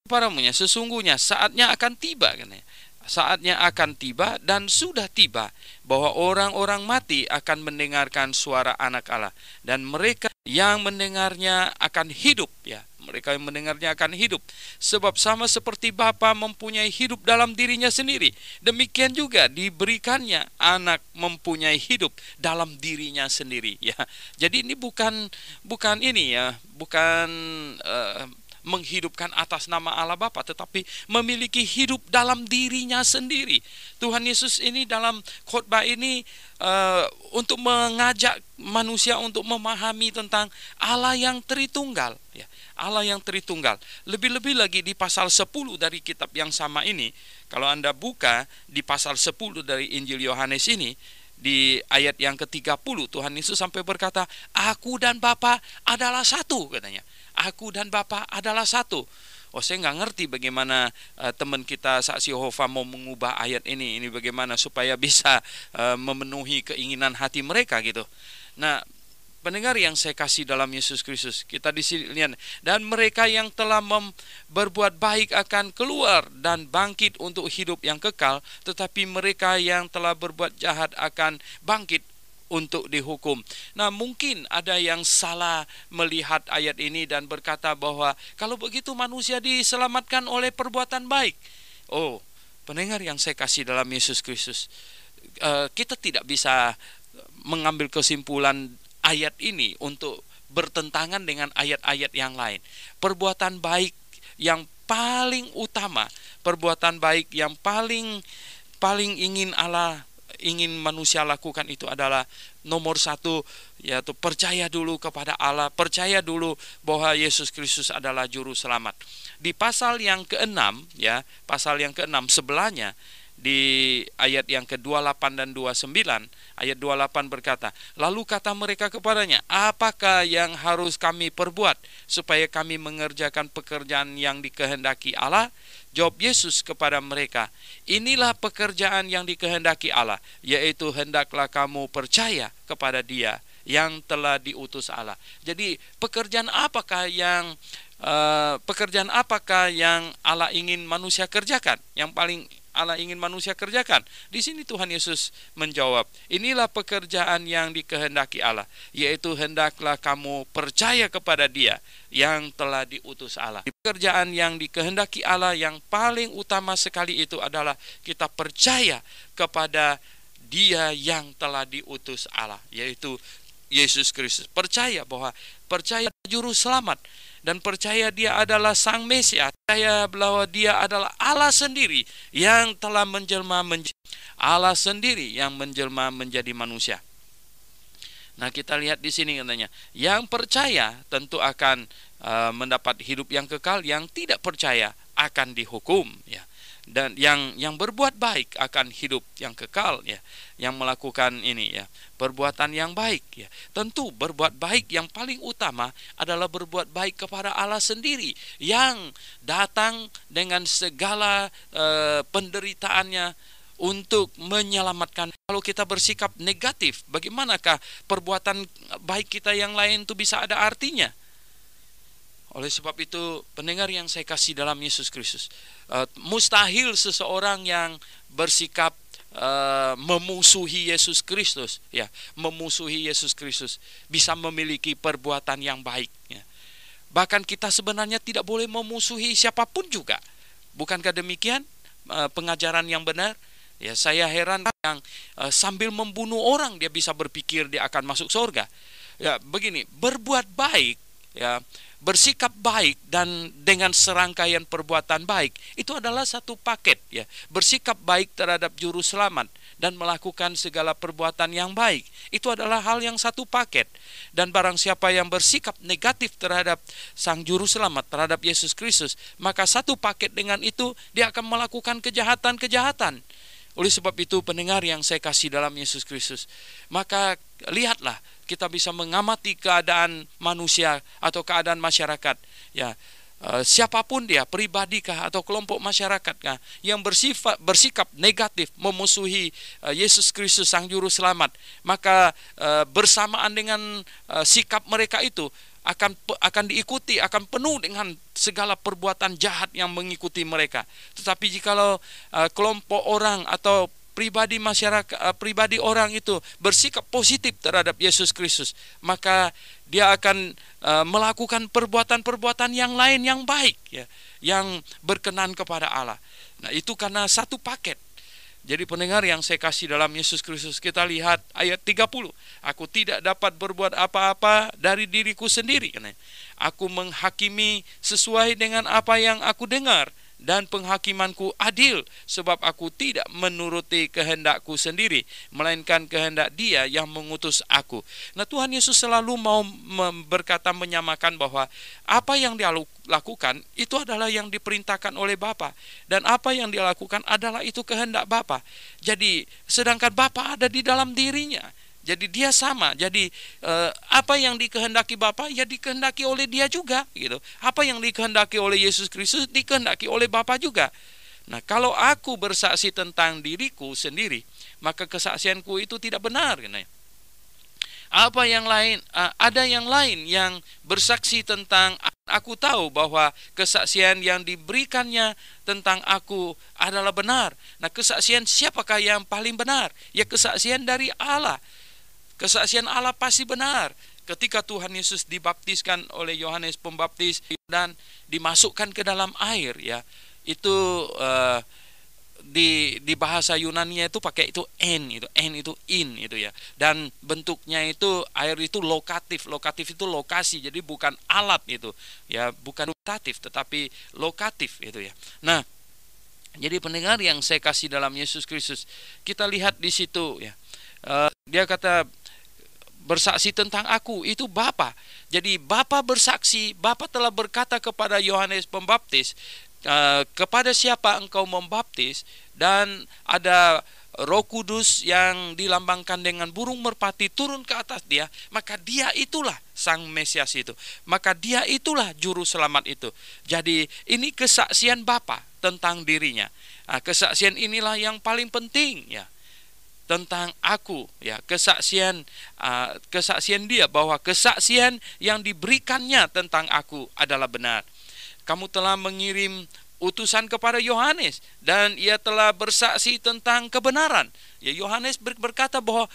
paramunya sesungguhnya saatnya akan tiba katanya. Saatnya akan tiba dan sudah tiba bahwa orang-orang mati akan mendengarkan suara Anak Allah, dan mereka yang mendengarnya akan hidup ya. Mereka yang mendengarnya akan hidup, sebab sama seperti Bapa mempunyai hidup dalam dirinya sendiri, demikian juga diberikannya Anak mempunyai hidup dalam dirinya sendiri ya. Jadi ini bukan ini ya, bukan menghidupkan atas nama Allah Bapa, tetapi memiliki hidup dalam dirinya sendiri. Tuhan Yesus ini dalam khotbah ini untuk mengajak manusia untuk memahami tentang Allah yang Tritunggal ya. Allah yang Tritunggal. Lebih-lebih lagi di pasal 10 dari kitab yang sama ini, kalau Anda buka di pasal 10 dari Injil Yohanes ini, di ayat yang ke-30 Tuhan Yesus sampai berkata, "Aku dan Bapa adalah satu," katanya. Aku dan Bapa adalah satu. Oh, saya nggak ngerti bagaimana teman kita saksi Yehova mau mengubah ayat ini bagaimana supaya bisa memenuhi keinginan hati mereka gitu. Nah, pendengar yang saya kasih dalam Yesus Kristus, kita di sini lihat, dan mereka yang telah berbuat baik akan keluar dan bangkit untuk hidup yang kekal, tetapi mereka yang telah berbuat jahat akan bangkit untuk dihukum. Nah, mungkin ada yang salah melihat ayat ini dan berkata bahwa kalau begitu manusia diselamatkan oleh perbuatan baik. Oh, pendengar yang saya kasih dalam Yesus Kristus, kita tidak bisa mengambil kesimpulan ayat ini untuk bertentangan dengan ayat-ayat yang lain. Perbuatan baik yang paling utama, perbuatan baik yang paling ingin manusia lakukan itu adalah nomor satu, yaitu percaya dulu kepada Allah, percaya dulu bahwa Yesus Kristus adalah juru selamat. Di pasal yang ke-6 ya, pasal yang ke-6 sebelahnya, di ayat yang ke-28 dan 29, ayat 28 berkata, "Lalu kata mereka kepadanya, apakah yang harus kami perbuat supaya kami mengerjakan pekerjaan yang dikehendaki Allah?" Jawab Yesus kepada mereka, "Inilah pekerjaan yang dikehendaki Allah, yaitu hendaklah kamu percaya kepada Dia yang telah diutus Allah." Jadi pekerjaan apakah yang Allah ingin manusia kerjakan? Yang paling Allah ingin manusia kerjakan. Di sini Tuhan Yesus menjawab, "Inilah pekerjaan yang dikehendaki Allah, yaitu hendaklah kamu percaya kepada Dia yang telah diutus Allah." Pekerjaan yang dikehendaki Allah yang paling utama sekali itu adalah kita percaya kepada Dia yang telah diutus Allah, yaitu Yesus Kristus. Percaya juru selamat, dan percaya Dia adalah Sang Mesias, percaya bahwa Dia adalah Allah sendiri yang telah menjelma menjadi manusia. Nah, kita lihat di sini katanya, yang percaya tentu akan mendapat hidup yang kekal, yang tidak percaya akan dihukum ya. dan yang berbuat baik akan hidup yang kekal, ya. Yang melakukan ini, ya, perbuatan yang baik, ya. Tentu berbuat baik yang paling utama adalah berbuat baik kepada Allah sendiri yang datang dengan segala penderitaannya untuk menyelamatkan. Kalau kita bersikap negatif, bagaimanakah perbuatan baik kita yang lain itu bisa ada artinya? Oleh sebab itu, pendengar yang saya kasih dalam Yesus Kristus, mustahil seseorang yang bersikap memusuhi Yesus Kristus, ya, memusuhi Yesus Kristus bisa memiliki perbuatan yang baik, ya. Bahkan kita sebenarnya tidak boleh memusuhi siapapun juga. Bukankah demikian pengajaran yang benar? Ya, saya heran yang sambil membunuh orang dia bisa berpikir dia akan masuk surga. Ya, begini, berbuat baik, ya, bersikap baik dan dengan serangkaian perbuatan baik itu adalah satu paket, ya. Bersikap baik terhadap juru selamat dan melakukan segala perbuatan yang baik itu adalah hal yang satu paket. Dan barang siapa yang bersikap negatif terhadap sang juru selamat, terhadap Yesus Kristus, maka satu paket dengan itu dia akan melakukan kejahatan-kejahatan. Oleh sebab itu, pendengar yang saya kasih dalam Yesus Kristus, maka lihatlah, kita bisa mengamati keadaan manusia atau keadaan masyarakat, ya, siapapun dia, pribadikah atau kelompok masyarakatnya yang bersikap negatif memusuhi Yesus Kristus sang juru selamat, maka bersamaan dengan sikap mereka itu akan diikuti, akan penuh dengan segala perbuatan jahat yang mengikuti mereka. Tetapi jikalau kelompok orang atau pribadi masyarakat, pribadi orang itu bersikap positif terhadap Yesus Kristus, maka dia akan melakukan perbuatan-perbuatan yang lain yang baik, ya, yang berkenan kepada Allah. Nah, itu karena satu paket. Jadi pendengar yang saya kasih dalam Yesus Kristus, kita lihat ayat 30. Aku tidak dapat berbuat apa-apa dari diriku sendiri. Aku menghakimi sesuai dengan apa yang aku dengar, dan penghakimanku adil, sebab aku tidak menuruti kehendakku sendiri, melainkan kehendak Dia yang mengutus aku. Nah, Tuhan Yesus selalu mau berkata, menyamakan bahwa apa yang Dia lakukan itu adalah yang diperintahkan oleh Bapa, dan apa yang Dia lakukan adalah itu kehendak Bapa. Jadi sedangkan Bapa ada di dalam dirinya, jadi dia sama. Jadi apa yang dikehendaki Bapa ya dikehendaki oleh dia juga, gitu. Apa yang dikehendaki oleh Yesus Kristus dikehendaki oleh Bapa juga. Nah, kalau aku bersaksi tentang diriku sendiri, maka kesaksianku itu tidak benar, gitu. Apa yang lain? Ada yang lain yang bersaksi tentang aku, tahu bahwa kesaksian yang diberikannya tentang aku adalah benar. Nah, kesaksian siapakah yang paling benar? Ya, kesaksian dari Allah. Kesaksian Allah pasti benar. Ketika Tuhan Yesus dibaptiskan oleh Yohanes Pembaptis dan dimasukkan ke dalam air, ya, itu di bahasa Yunani itu pakai itu en itu in itu, ya. Dan bentuknya itu air itu lokatif itu lokasi, jadi bukan alat itu, ya, bukan lokatif tetapi lokatif itu, ya. Nah, jadi pendengar yang saya kasih dalam Yesus Kristus, kita lihat di situ, ya. Dia kata bersaksi tentang aku itu Bapa. Jadi Bapa bersaksi, Bapa telah berkata kepada Yohanes Pembaptis, kepada siapa engkau membaptis, dan ada Roh Kudus yang dilambangkan dengan burung merpati turun ke atas dia, maka dia itulah sang Mesias itu, maka dia itulah juru selamat itu. Jadi ini kesaksian Bapa tentang dirinya. Nah, kesaksian inilah yang paling penting, ya, tentang aku, ya, kesaksian dia bahwa kesaksian yang diberikannya tentang aku adalah benar. Kamu telah mengirim utusan kepada Yohanes dan ia telah bersaksi tentang kebenaran. Ya, Yohanes berkata bahwa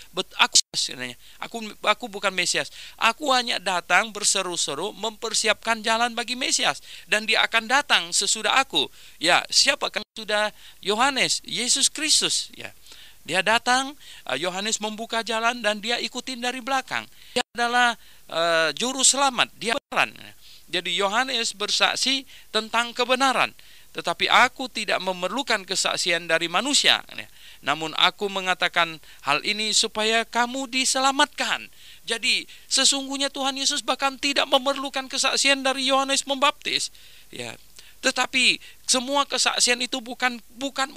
aku bukan Mesias. Aku hanya datang berseru-seru mempersiapkan jalan bagi Mesias, dan dia akan datang sesudah aku. Ya, siapakah sudah Yohanes? Yesus Kristus, ya. Dia datang, Yohanes membuka jalan dan dia ikutin dari belakang. Dia adalah juru selamat, dia benaran. Jadi Yohanes bersaksi tentang kebenaran, tetapi aku tidak memerlukan kesaksian dari manusia. Namun aku mengatakan hal ini supaya kamu diselamatkan. Jadi sesungguhnya Tuhan Yesus bahkan tidak memerlukan kesaksian dari Yohanes Pembaptis. Ya, Tetapi semua kesaksian itu bukan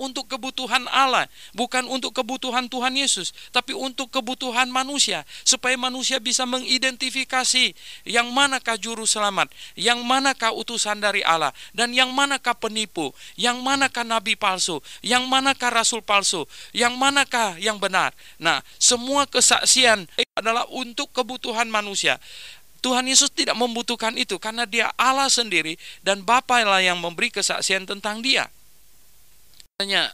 untuk kebutuhan Allah, bukan untuk kebutuhan Tuhan Yesus, tapi untuk kebutuhan manusia, supaya manusia bisa mengidentifikasi yang manakah juru selamat, yang manakah utusan dari Allah, dan yang manakah penipu, yang manakah nabi palsu, yang manakah rasul palsu, yang manakah yang benar. Nah, semua kesaksian adalah untuk kebutuhan manusia. Tuhan Yesus tidak membutuhkan itu karena dia Allah sendiri dan Bapa lah yang memberi kesaksian tentang dia. Hanya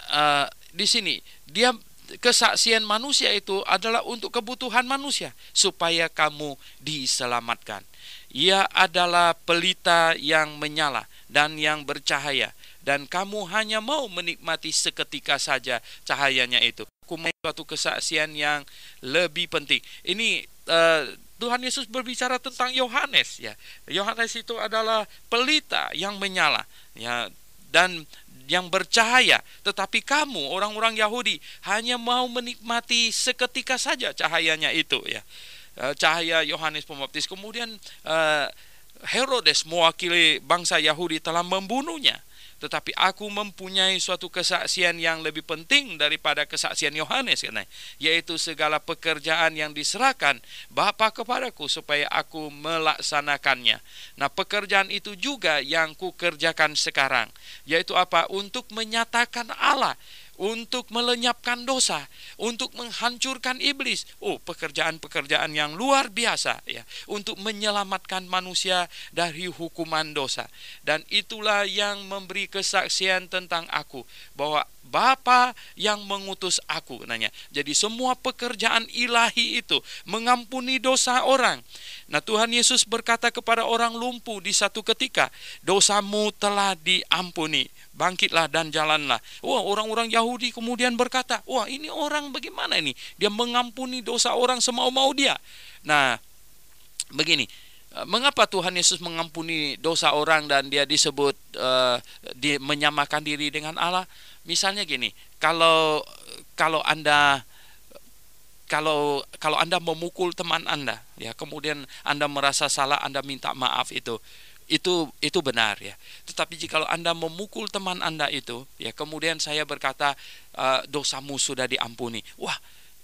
di sini dia kesaksian manusia itu adalah untuk kebutuhan manusia supaya kamu diselamatkan. Ia adalah pelita yang menyala dan yang bercahaya, dan kamu hanya mau menikmati seketika saja cahayanya itu. Suatu kesaksian yang lebih penting. Ini Tuhan Yesus berbicara tentang Yohanes, ya. Yohanes itu adalah pelita yang menyala, ya, dan yang bercahaya. Tetapi kamu orang-orang Yahudi hanya mau menikmati seketika saja cahayanya itu, ya. Cahaya Yohanes Pembaptis. Kemudian Herodes mewakili bangsa Yahudi telah membunuhnya. Tetapi aku mempunyai suatu kesaksian yang lebih penting daripada kesaksian Yohanes, yaitu segala pekerjaan yang diserahkan Bapa kepadaku supaya aku melaksanakannya. Nah, pekerjaan itu juga yang kukerjakan sekarang, yaitu apa? Untuk menyatakan Allah, untuk melenyapkan dosa, untuk menghancurkan iblis. Pekerjaan-pekerjaan yang luar biasa, ya, untuk menyelamatkan manusia dari hukuman dosa. Dan itulah yang memberi kesaksian tentang aku, bahwa Bapa yang mengutus aku. Jadi semua pekerjaan ilahi itu mengampuni dosa orang. Nah, Tuhan Yesus berkata kepada orang lumpuh di satu ketika, dosamu telah diampuni, bangkitlah dan jalanlah. Orang-orang Yahudi kemudian berkata, ini orang bagaimana ini? Dia mengampuni dosa orang semau-mau dia. Nah, begini, mengapa Tuhan Yesus mengampuni dosa orang dan dia disebut dia menyamakan diri dengan Allah? Misalnya gini, kalau Anda memukul teman Anda, ya, kemudian Anda merasa salah, Anda minta maaf, itu benar, ya. Tetapi jika Anda memukul teman Anda itu, ya, kemudian saya berkata dosamu sudah diampuni,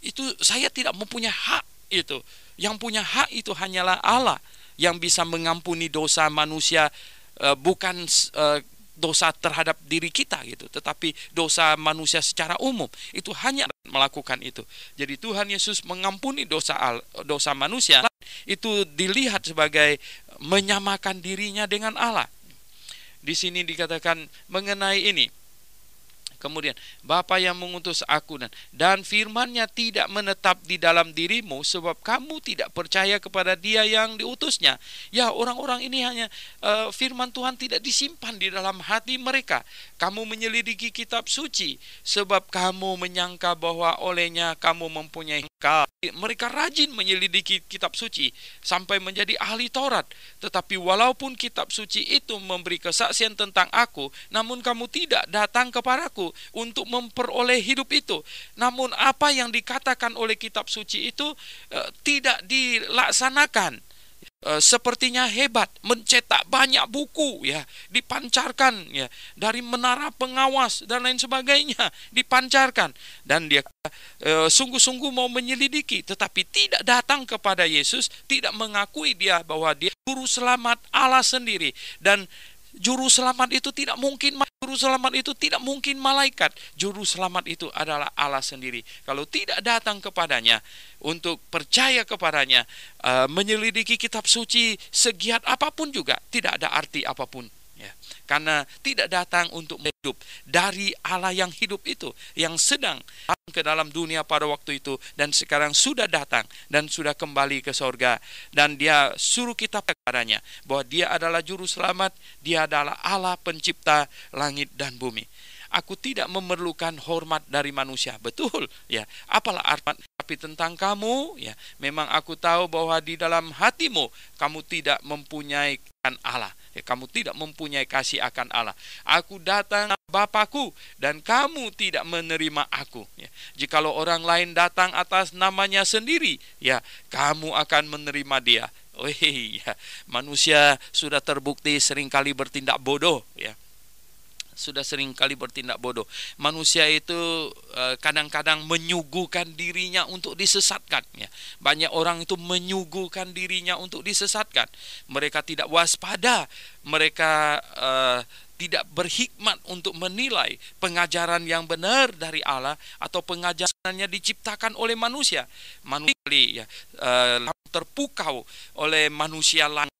itu saya tidak mempunyai hak itu. Yang punya hak itu hanyalah Allah yang bisa mengampuni dosa manusia, bukan dosa terhadap diri kita gitu, tetapi dosa manusia secara umum. Itu hanya melakukan itu. Jadi Tuhan Yesus mengampuni dosa manusia, itu dilihat sebagai menyamakan dirinya dengan Allah. Di sini dikatakan mengenai ini. Kemudian, Bapa yang mengutus aku dan firman-Nya tidak menetap di dalam dirimu sebab kamu tidak percaya kepada Dia yang diutusnya. Ya, orang-orang ini hanya firman Tuhan tidak disimpan di dalam hati mereka. Kamu menyelidiki kitab suci sebab kamu menyangka bahwa olehnya kamu mempunyai hak. Mereka rajin menyelidiki kitab suci sampai menjadi ahli Taurat. Tetapi walaupun kitab suci itu memberi kesaksian tentang aku, namun kamu tidak datang kepadaku untuk memperoleh hidup itu. Namun apa yang dikatakan oleh kitab suci itu tidak dilaksanakan. Sepertinya hebat, mencetak banyak buku, ya, dipancarkan, ya, dari menara pengawas dan lain sebagainya, dipancarkan, dan dia sungguh-sungguh mau menyelidiki, tetapi tidak datang kepada Yesus, tidak mengakui dia bahwa dia juru selamat Allah sendiri. Dan juru selamat itu tidak mungkin malaikat. Juru selamat itu adalah Allah sendiri. Kalau tidak datang kepadanya untuk percaya kepadanya, menyelidiki kitab suci segiat apapun juga tidak ada arti apapun, ya. Karena tidak datang untuk hidup dari Allah yang hidup itu, yang sedang ke dalam dunia pada waktu itu dan sekarang sudah datang dan sudah kembali ke sorga. Dan dia suruh kita kepadanya bahwa dia adalah juru selamat, dia adalah Allah pencipta langit dan bumi. Aku tidak memerlukan hormat dari manusia. Betul, ya. Apalah hormat, tapi tentang kamu, ya, memang aku tahu bahwa di dalam hatimu kamu tidak mempunyai Allah. Ya, kamu tidak mempunyai kasih akan Allah. Aku datang Bapakku dan kamu tidak menerima aku, ya. Jikalau orang lain datang atas namanya sendiri, ya, kamu akan menerima dia. Ya, manusia sudah terbukti seringkali bertindak bodoh, ya. sudah sering kali bertindak bodoh. Manusia itu kadang-kadang menyuguhkan dirinya untuk disesatkan. Ya. Banyak orang itu menyuguhkan dirinya untuk disesatkan. Mereka tidak waspada, mereka tidak berhikmat untuk menilai pengajaran yang benar dari Allah atau pengajarannya diciptakan oleh manusia. Manusia terpukau oleh manusia lain,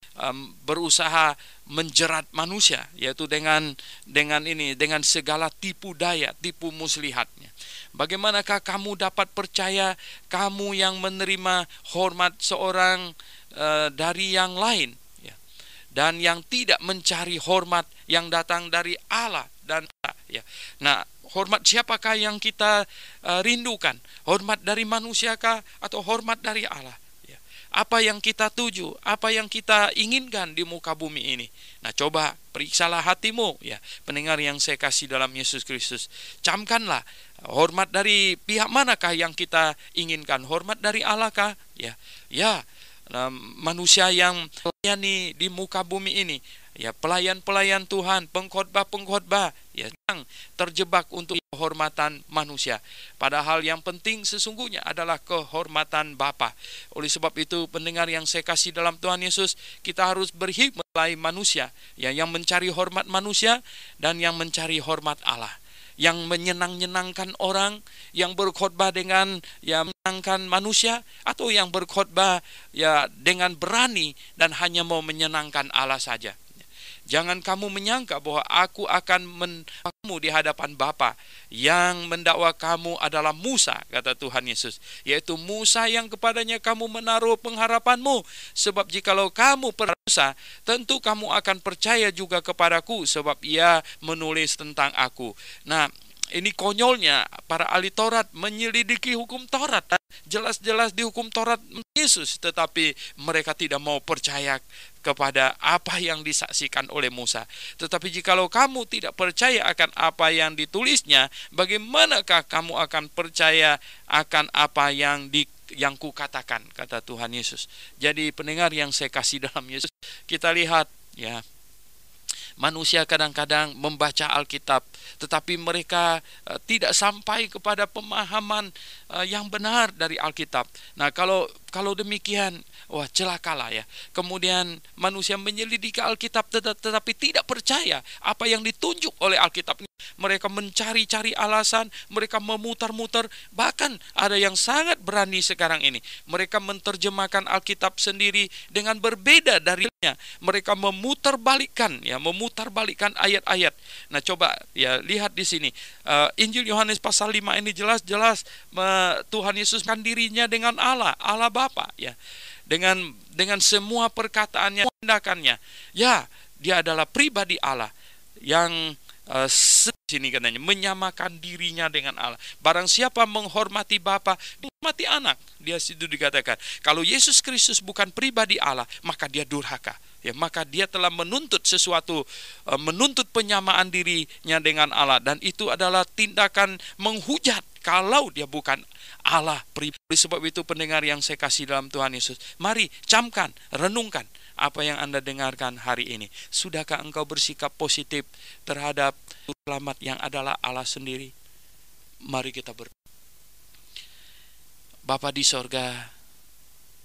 berusaha menjerat manusia, yaitu dengan segala tipu daya, tipu muslihatnya. Bagaimanakah kamu dapat percaya kamu yang menerima hormat seorang dari yang lain, ya, dan yang tidak mencari hormat yang datang dari Allah dan ya. Nah, hormat siapakah yang kita rindukan? Hormat dari manusiakah atau hormat dari Allah? Apa yang kita tuju, apa yang kita inginkan di muka bumi ini. Nah, coba periksalah hatimu, ya, pendengar yang saya kasih dalam Yesus Kristus. Camkanlah, hormat dari pihak manakah yang kita inginkan? Hormat dari Allah kah? Ya, manusia yang melayani di muka bumi ini, ya, pelayan-pelayan Tuhan, pengkhotbah-pengkhotbah, ya, yang terjebak untuk kehormatan manusia. Padahal yang penting sesungguhnya adalah kehormatan Bapa. Oleh sebab itu, pendengar yang saya kasih dalam Tuhan Yesus, kita harus berhikmat melalui manusia, ya, yang mencari hormat manusia dan yang mencari hormat Allah. Yang menyenangkan orang, yang berkhotbah dengan menyenangkan manusia, atau yang berkhotbah ya dengan berani dan hanya mau menyenangkan Allah saja. Jangan kamu menyangka bahwa aku akan kamu di hadapan Bapa. Yang mendakwa kamu adalah Musa, kata Tuhan Yesus. Yaitu Musa yang kepadanya kamu menaruh pengharapanmu. Sebab jikalau kamu Musa, tentu kamu akan percaya juga kepadaku, sebab ia menulis tentang aku. Nah, ini konyolnya para ahli Taurat menyelidiki hukum Taurat. Jelas-jelas di hukum Taurat Yesus, tetapi mereka tidak mau percaya kepada apa yang disaksikan oleh Musa. Tetapi jikalau kamu tidak percaya akan apa yang ditulisnya, bagaimanakah kamu akan percaya akan apa yang kukatakan, kata Tuhan Yesus. Jadi pendengar yang saya kasih dalam Yesus, kita lihat, ya, manusia kadang-kadang membaca Alkitab, tetapi mereka tidak sampai kepada pemahaman yang benar dari Alkitab. Nah, kalau demikian, wah, celakalah, ya. Kemudian manusia menyelidiki Alkitab tetapi tidak percaya apa yang ditunjuk oleh Alkitab. Mereka mencari-cari alasan, mereka memutar-mutar, bahkan ada yang sangat berani sekarang ini. Mereka menerjemahkan Alkitab sendiri dengan berbeda darinya. Mereka memutarbalikkan ayat-ayat. Nah, coba, ya, lihat di sini. Injil Yohanes pasal 5 ini jelas-jelas Tuhan Yesus kan dirinya dengan Allah Bapa, ya. Dengan semua perkataannya, tindakannya. Ya, dia adalah pribadi Allah yang sini katanya menyamakan dirinya dengan Allah. Barang siapa menghormati Bapa, menghormati Anak. Dia situ dikatakan, kalau Yesus Kristus bukan pribadi Allah, maka dia durhaka. Ya, maka dia telah menuntut sesuatu, menuntut penyamaan dirinya dengan Allah, dan itu adalah tindakan menghujat kalau dia bukan Allah pribadi. Sebab itu, pendengar yang saya kasih dalam Tuhan Yesus, mari camkan, renungkan apa yang Anda dengarkan hari ini. Sudahkah engkau bersikap positif terhadap selamat yang adalah Allah sendiri? Mari kita berdoa. Bapa di sorga,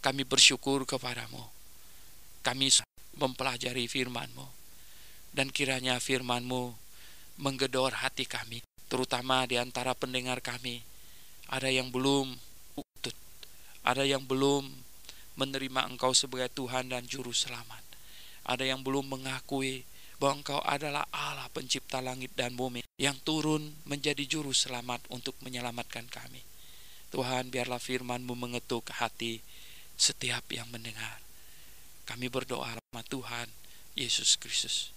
kami bersyukur kepadamu. Kami mempelajari firman-Mu, dan kiranya firman-Mu menggedor hati kami, terutama di antara pendengar kami. Ada yang belum utut, ada yang belum menerima Engkau sebagai Tuhan dan Juru Selamat. Ada yang belum mengakui bahwa Engkau adalah Allah pencipta langit dan bumi, yang turun menjadi Juru Selamat untuk menyelamatkan kami. Tuhan, biarlah firman-Mu mengetuk hati setiap yang mendengar. Kami berdoa dalam nama Tuhan Yesus Kristus.